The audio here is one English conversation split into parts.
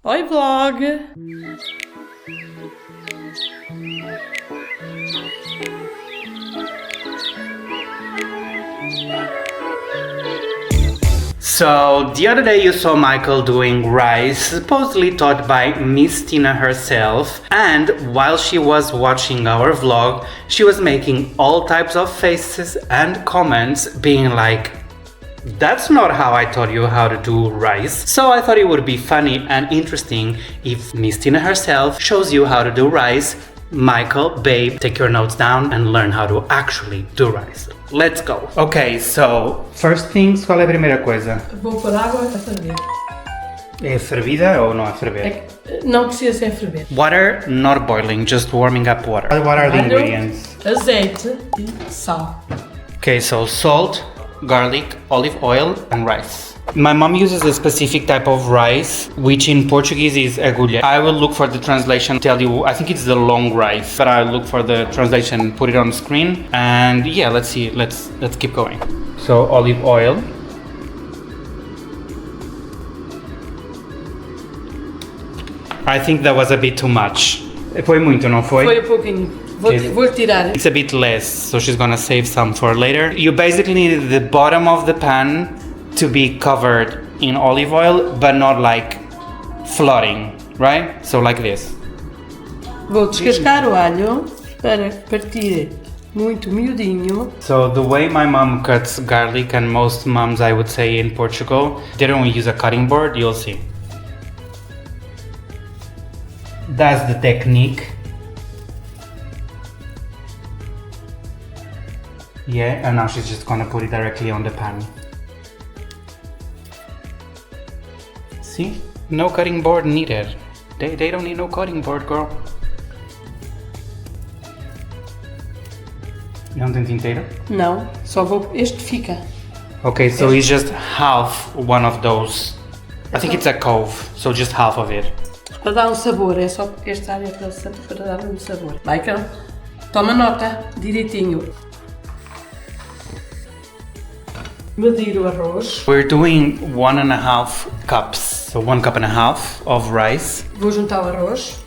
Oi, vlog! So, the other day you saw Michael doing rice, supposedly taught by Miss Tina herself, and while she was watching our vlog, she was making all types of faces and comments, being like, "That's not how I taught you how to do rice." So I thought it would be funny and interesting if Miss Tina herself shows you how to do rice. Michael, babe, take your notes down and learn how to actually do rice. Let's go. Okay, so first things, qual é a primeira coisa? Vou pôr água a ferver. É fervida ou não é ferver? Não precisa ser ferver. Water, not boiling, just warming up water. What are the ingredients? Azeite e sal. Okay, so salt, garlic, olive oil, and rice. My mom uses a specific type of rice, which in Portuguese is agulha. I will look for the translation, tell you, I think it's the long rice, but I'll look for the translation, put it on screen, and yeah, let's see, let's keep going. So olive oil. I think that was a bit too much. Foi muito, não foi? Foi um pouquinho. Vou tirar. It's a bit less, so she's gonna save some for later. You basically need the bottom of the pan to be covered in olive oil, but not like flooding, right? So like this. Vou descascar o alho para partir muito miudinho. So the way my mom cuts garlic, and most moms I would say in Portugal, they don't use a cutting board, you'll see. That's the technique. Yeah, and now she's just gonna put it directly on the pan. See? No cutting board needed. They don't need no cutting board, girl. Não tem tinteiro? Não, só vou. Este fica. Okay, so it's just half one of those. I think it's a cove, so just half of it. Para dar um sabor, é só esta área para dar um sabor. Michael, toma nota, direitinho. Medir o arroz. We're doing 1.5 cups, so 1 cup and a half of rice. Vou juntar o arroz.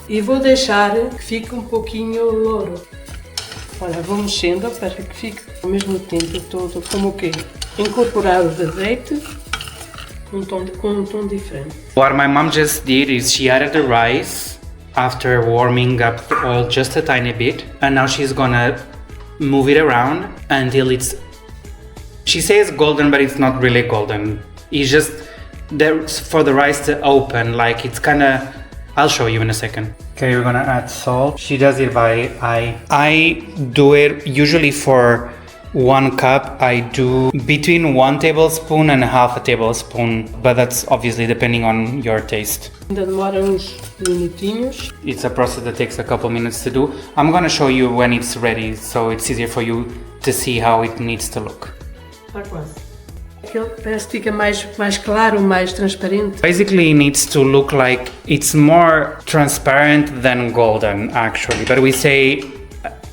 E vou deixar que fique um pouquinho louro. Olha, vou mexendo para que fique ao mesmo tempo todo como o quê? Incorporar o azeite com um tom diferente. What my mom just did is she added the rice after warming up the oil just a tiny bit, and now she's gonna move it around until it's, she says golden, but it's not really golden. It's just there for the rice to open, like it's kinda, I'll show you in a second. Okay, we're gonna add salt. She does it by eye. I do it usually for 1 cup. I do between 1 tablespoon and half a tablespoon, but that's obviously depending on your taste. Ainda demora uns minutinhos. It's a process that takes a couple minutes to do. I'm gonna show you when it's ready, so it's easier for you to see how it needs to look. Está quase. Aquele parece que fica mais claro, mais transparente. Basically, it needs to look like it's more transparent than golden, actually. But we say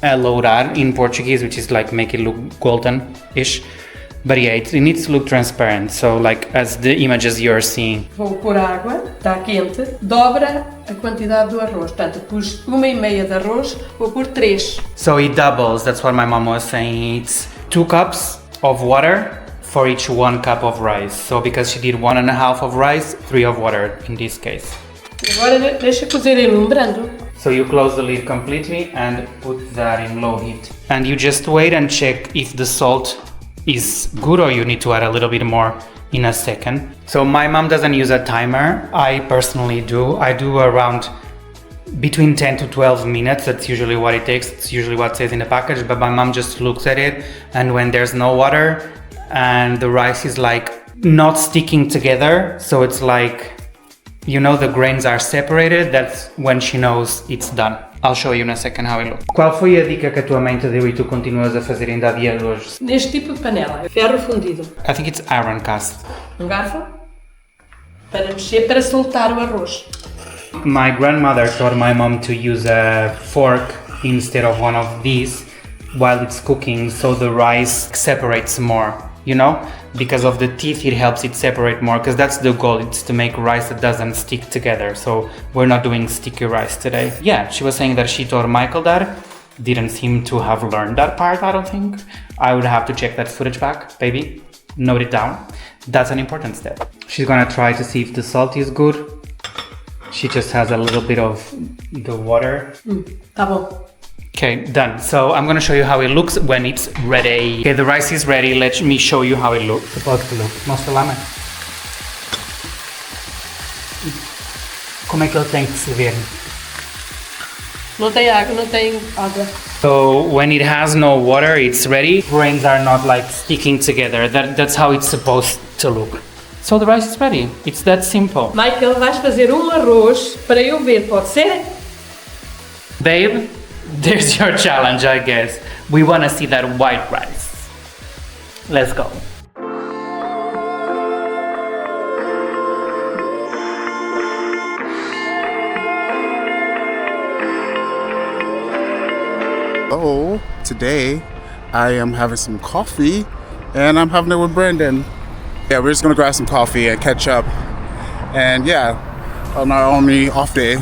alourar in Portuguese, which is like make it look golden-ish. But yeah, it needs to look transparent, so like as the images you're seeing. Vou pôr água, está quente, dobra a quantidade do arroz. Portanto, pus 1,5 de arroz, vou pôr 3. So it doubles, that's what my mom was saying. It's 2 cups of water for each 1 cup of rice. So because she did 1.5 of rice, 3 of water in this case. Agora deixa cozer em lume brando. So you close the lid completely and put that in low heat. And you just wait and check if the salt is good or you need to add a little bit more in a second. So my mom doesn't use a timer. I personally do. I do around between 10 to 12 minutes. That's usually what it takes. It's usually what it says in the package, but my mom just looks at it, and when there's no water and the rice is like not sticking together, so it's like, you know, the grains are separated, that's when she knows it's done. I'll show you in a second how it looks. Qual foi a dica que a tua mãe te deu e tu continuas a fazer ainda a dia de hoje? Neste tipo de panela, ferro fundido. I think it's iron cast. Um garfo para mexer, para soltar o arroz. My grandmother taught my mom to use a fork instead of one of these while it's cooking, so the rice separates more. you know, because of the teeth it helps it separate more, because that's the goal, it's to make rice that doesn't stick together. So we're not doing sticky rice today. Yeah, she was saying that she taught Michael that. Didn't seem to have learned that part, I don't think. I would have to check that footage back, baby. Note it down. That's an important step. She's gonna try to see if the salt is good. She just has a little bit of the water. Tá bom. Okay, done. So I'm gonna show you how it looks when it's ready. Okay, the rice is ready. Let me show you how it looks. Mostra lá, mãe. Como é que ele tem que se ver? Não tem água, não tem água. So when it has no water, it's ready. Grains are not like sticking together. That's how it's supposed to look. So the rice is ready. It's that simple. Michael, vais fazer arroz para eu ver, pode ser? Babe, there's your challenge, I guess. We want to see that white rice. Let's go. So today I am having some coffee and I'm having it with Brandon. Yeah, we're just gonna grab some coffee and catch up. And yeah, on our only off day.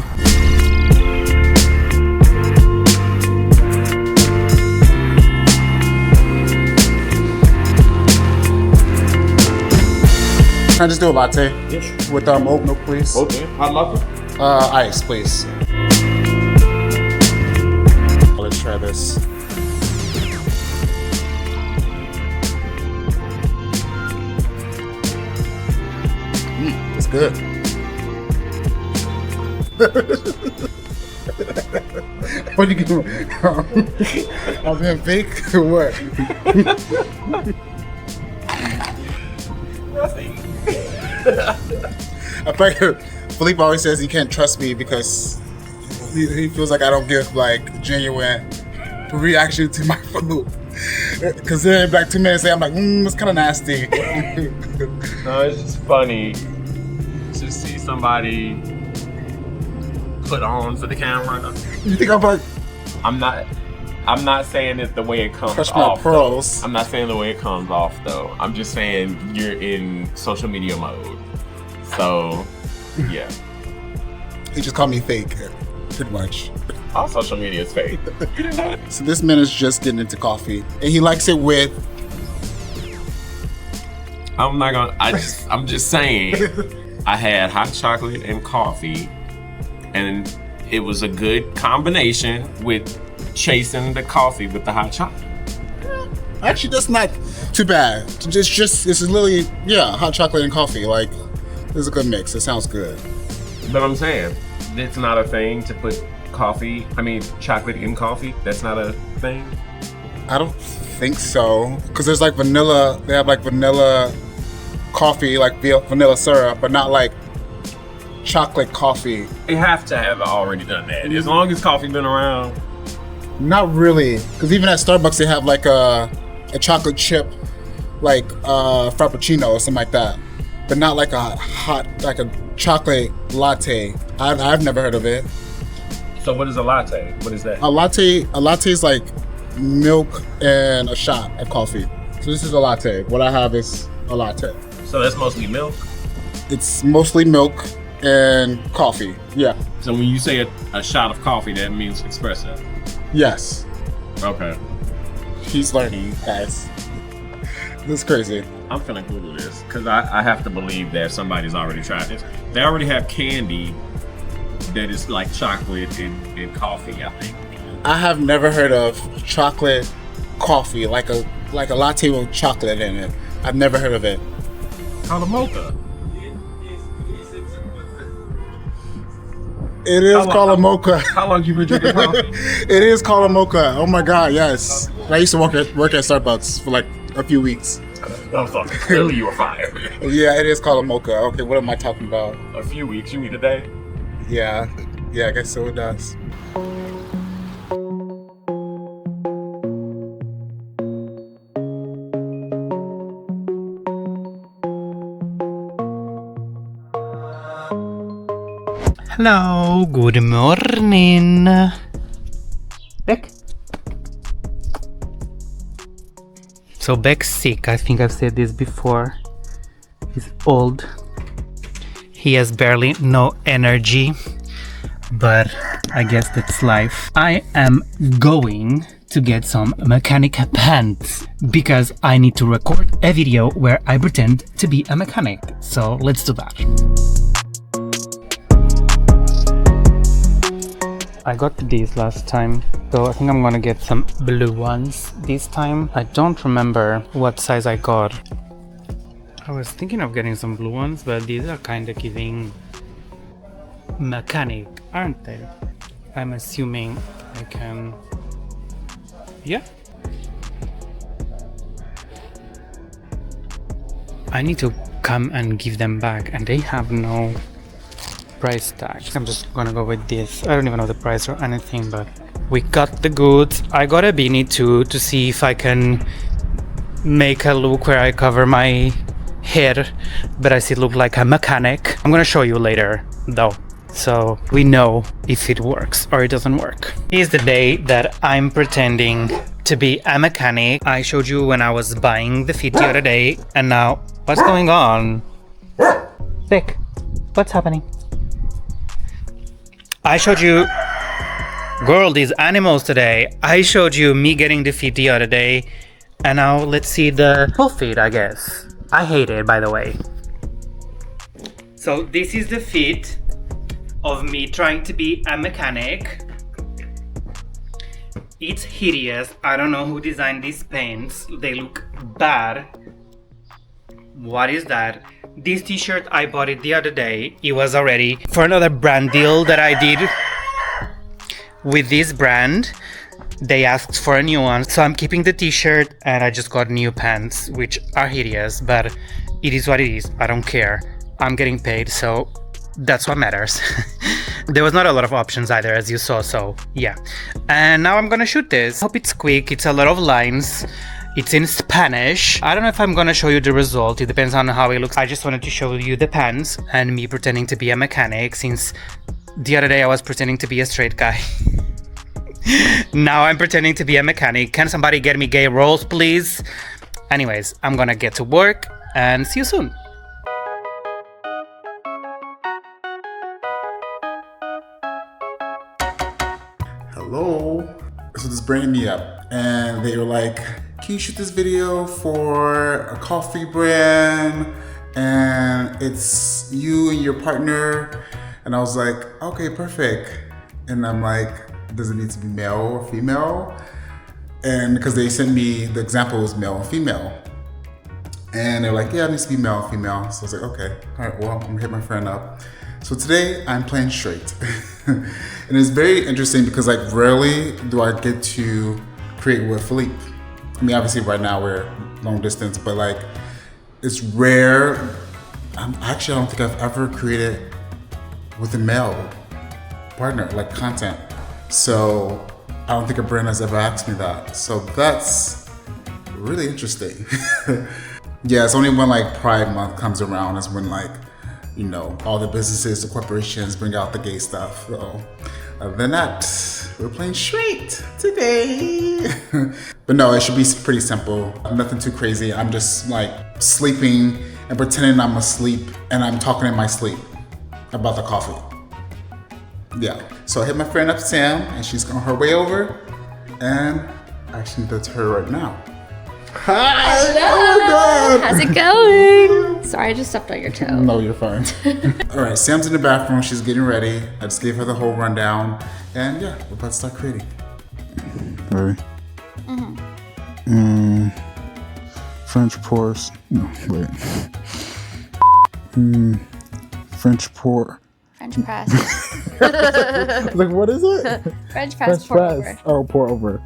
Can I just do a latte? Yes. With oat milk, please. Okay. Hot latte? Ice, please. Let's try this. It's good. What you doing? I'm being fake or what? I think Felipe always says he can't trust me because he feels like I don't give like genuine reaction to my food. Because then like 2 minutes later I'm like, it's kind of nasty. No, it's just funny to see somebody put on for the camera. You think I'm like I'm not saying it the way it comes Touch my off. pearls. I'm not saying the way it comes off though. I'm just saying you're in social media mode. So yeah. He just called me fake, pretty much. All social media is fake. You didn't know that? So this man is just getting into coffee, and he likes it with. I'm just saying. I had hot chocolate and coffee, and it was a good combination with chasing the coffee with the hot chocolate. Actually, that's not too bad. This is literally hot chocolate and coffee. Like, this is a good mix. It sounds good. But I'm saying it's not a thing to put chocolate in coffee. That's not a thing. I don't think so, because there's like vanilla. They have like vanilla coffee, like vanilla syrup, but not like chocolate coffee. They have to have already done that. As long as coffee been around. Not really, because even at Starbucks they have like a chocolate chip, like frappuccino or something like that, but not like a chocolate latte. I've never heard of it. So what is a latte? What is that? A latte is like milk and a shot of coffee. So this is a latte. What I have is a latte. So that's mostly milk? It's mostly milk and coffee. Yeah. So when you say a shot of coffee, that means espresso? Yes. Okay. He's learning, guys. This is crazy. I'm finna Google this, because I have to believe that somebody's already tried this. They already have candy that is like chocolate and coffee, I think. I have never heard of chocolate coffee, like a latte with chocolate in it. I've never heard of it. Called a mocha. It is called a mocha. How long you been drinking coffee? It is called a mocha. Oh my god, yes. I used to work at Starbucks for like a few weeks. I'm sorry. Clearly you were fired. Yeah, it is called a mocha. Okay, what am I talking about? A few weeks. You mean a day? Yeah, I guess so it does. Hello, good morning. Back. So Beck's sick. I think I've said this before. He's old. He has barely no energy, but I guess that's life. I am going to get some mechanic pants because I need to record a video where I pretend to be a mechanic. So let's do that. I got these last time, so I think I'm gonna get some blue ones this time. I don't remember what size I got. I was thinking of getting some blue ones, but these are kind of giving mechanic, aren't they? I'm assuming I can... Yeah. I need to come and give them back, and they have no price tag. I'm just gonna go with this. I don't even know the price or anything, but we got the goods. I got a beanie too to see if I can make a look where I cover my hair, but I still look like a mechanic. I'm gonna show you later though, so we know if it works or it doesn't work. Here's the day that I'm pretending to be a mechanic. I showed you when I was buying the fit the other day, and now what's going on? Vic, what's happening? I showed you, girl, these animals today. I showed you me getting the fit the other day, and now let's see the full fit, I guess. I hate it, by the way. So this is the fit of me trying to be a mechanic. It's hideous. I don't know who designed these pants. They look bad. What is that? This t-shirt, I bought it the other day. It was already for another brand deal that I did with this brand. They asked for a new one, so I'm keeping the t-shirt, and I just got new pants, which are hideous, but it is what it is. I don't care. I'm getting paid, so that's what matters. There was not a lot of options either, as you saw, so yeah. And now I'm gonna shoot this. Hope it's quick. It's a lot of lines. It's in Spanish. I don't know if I'm gonna show you the result. It depends on how it looks. I just wanted to show you the pants and me pretending to be a mechanic, since the other day I was pretending to be a straight guy. Now I'm pretending to be a mechanic. Can somebody get me gay roles, please? Anyways, I'm gonna get to work and see you soon. Hello. So this bringing me up, and they were like, can you shoot this video for a coffee brand? And it's you and your partner. And I was like, okay, perfect. And I'm like, does it need to be male or female? And because they sent me, the example was male and female. And they're like, yeah, it needs to be male and female. So I was like, okay, all right, well, I'm gonna hit my friend up. So today I'm playing straight. And it's very interesting because like rarely do I get to create with Philippe. I mean, obviously right now we're long distance, but like it's rare. Actually, I don't think I've ever created with a male partner, like content. So I don't think a brand has ever asked me that. So that's really interesting. Yeah, it's only when like Pride Month comes around is when like, you know, all the businesses, the corporations bring out the gay stuff. So other than that, we're playing straight today. But no, it should be pretty simple. Nothing too crazy. I'm just like sleeping and pretending I'm asleep, and I'm talking in my sleep about the coffee. Yeah, so I hit my friend up, Sam, and she's on her way over, and actually that's her right now. Hi! Hello! Oh my God! How's it going? Sorry, I just stepped on your toe. No, you're fine. All right, Sam's in the bathroom. She's getting ready. I just gave her the whole rundown, and yeah, we're about to start creating. Ready? French press. No, wait. French pour. French press. Like, what is it? French press, pour over. Oh, pour over.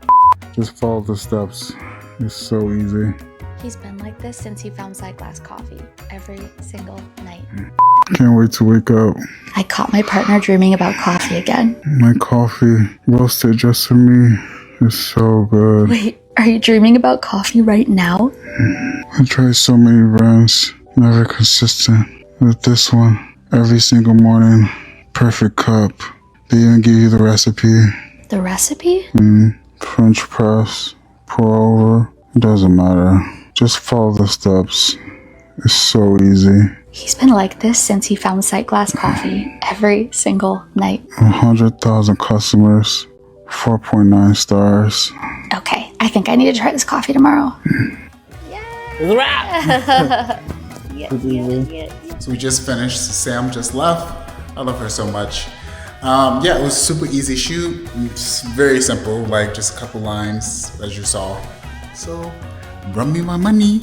Just follow the steps. It's so easy. He's been like this since he found Side Glass Coffee every single night. Can't wait to wake up. I caught my partner dreaming about coffee again. My coffee roasted just for me is so good. Wait, are you dreaming about coffee right now? I tried so many brands, never consistent. With this one, every single morning, perfect cup. They even give you the recipe. The recipe? French press, pour over, Doesn't matter. Just follow the steps. It's so easy. He's been like this since he found Sight Glass Coffee every single night. 100,000 customers, 4.9 stars. Okay, I think I need to try this coffee tomorrow. So we just finished. Sam just left. I love her so much. Yeah, it was a super easy shoot. It's very simple, like just a couple lines, as you saw. So, run me my money.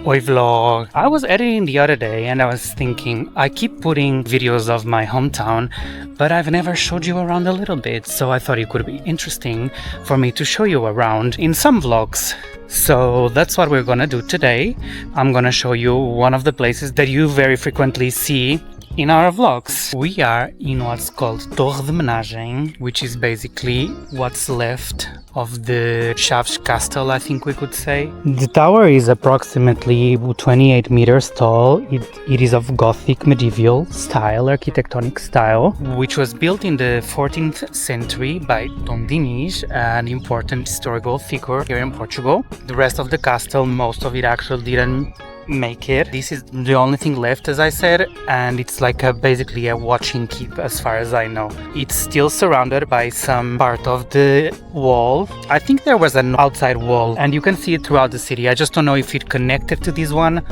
Oi vlog. I was editing the other day and I was thinking, I keep putting videos of my hometown, but I've never showed you around a little bit, so I thought it could be interesting for me to show you around in some vlogs. So that's what we're gonna do today. I'm gonna show you one of the places that you very frequently see in our vlogs. We are in what's called Torre de Menagem, which is basically what's left of the Chaves castle, I think we could say. The tower is approximately 28 meters tall. It is of Gothic medieval style, architectonic style, which was built in the 14th century by Dom Dinis, an important historical figure here in Portugal. The rest of the castle, most of it actually didn't make it. This is the only thing left, as I said, and it's like basically a watching keep as far as I know. It's still surrounded by some part of the wall. I think there was an outside wall and you can see it throughout the city. I just don't know if it connected to this one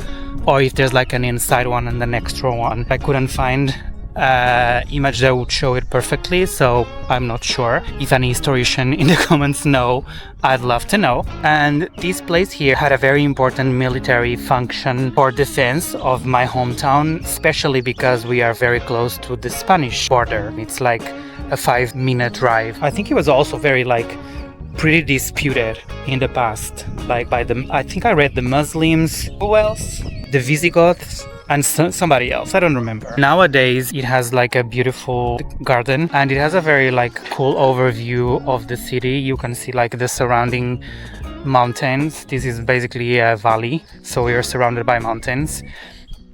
or if there's like an inside one and an extra one. I couldn't find image that would show it perfectly, so I'm not sure. If any historian in the comments know, I'd love to know. And this place here had a very important military function for defense of my hometown, especially because we are very close to the Spanish border. It's like a 5-minute drive. I think it was also very pretty disputed in the past, like by the, I think I read the Muslims, who else? The Visigoths, and somebody else, I don't remember. Nowadays it has like a beautiful garden and it has a very cool overview of the city. You can see like the surrounding mountains. This is basically a valley, so we are surrounded by mountains.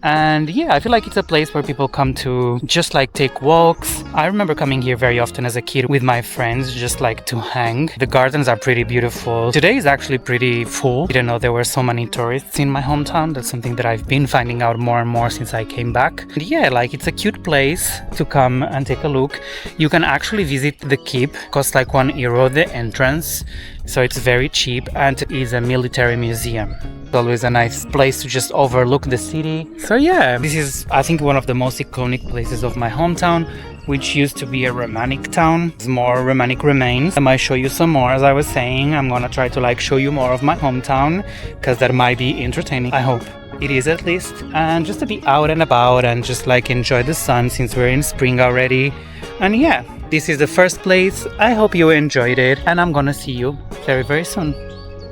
And yeah, I feel like it's a place where people come to just take walks. I remember coming here very often as a kid with my friends, just to hang. The gardens are pretty beautiful. Today is actually pretty full. Didn't know there were so many tourists in my hometown. That's something that I've been finding out more and more since I came back. And yeah, it's a cute place to come and take a look. You can actually visit the keep. Costs €1 the entrance, so it's very cheap, and it is a military museum. It's always a nice place to just overlook the city. So yeah, this is, I think, one of the most iconic places of my hometown, which used to be a Romanic town. There's more Romanic remains. I might show you some more. As I was saying, I'm gonna try to show you more of my hometown, because that might be entertaining. I hope it is, at least. And just to be out and about and just enjoy the sun, since we're in spring already. And yeah, this is the first place. I hope you enjoyed it, and I'm gonna see you very, very soon.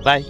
Bye.